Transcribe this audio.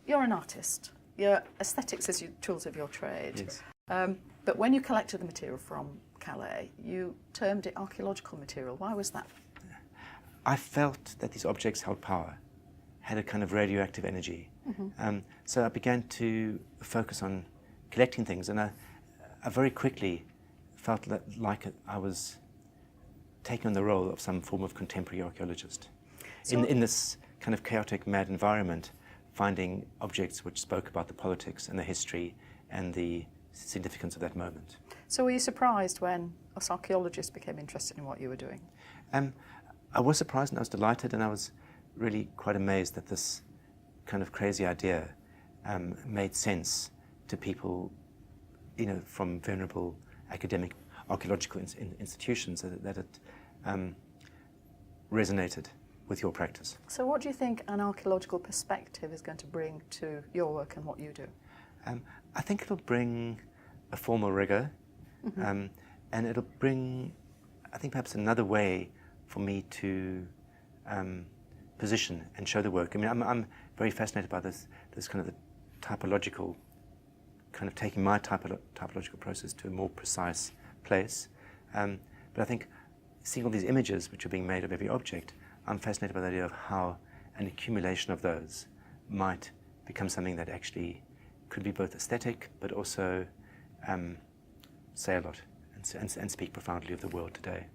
You're an artist. Your aesthetics is your tools of your trade. Yes. But when you collected the material from Calais, you termed it archaeological material. Why was that? I felt that these objects held power, had a kind of radioactive energy. So I began to focus on collecting things, and I very quickly felt like I was taking on the role of some form of contemporary archaeologist. So In this kind of chaotic, mad environment, finding objects which spoke about the politics and the history and the significance of that moment. So were you surprised when us archaeologists became interested in what you were doing? I was surprised and I was delighted, and I was really quite amazed that this kind of crazy idea made sense to people, from venerable academic archaeological institutions, that it resonated with your practice. So what do you think an archaeological perspective is going to bring to your work and what you do? I think it'll bring a formal rigor, and it'll bring, I think, perhaps another way for me to position and show the work. I mean, I'm very fascinated by this kind of the typological, kind of taking my typological process to a more precise place. But I think seeing all these images which are being made of every object, I'm fascinated by the idea of how an accumulation of those might become something that actually could be both aesthetic, but also say a lot and speak profoundly of the world today.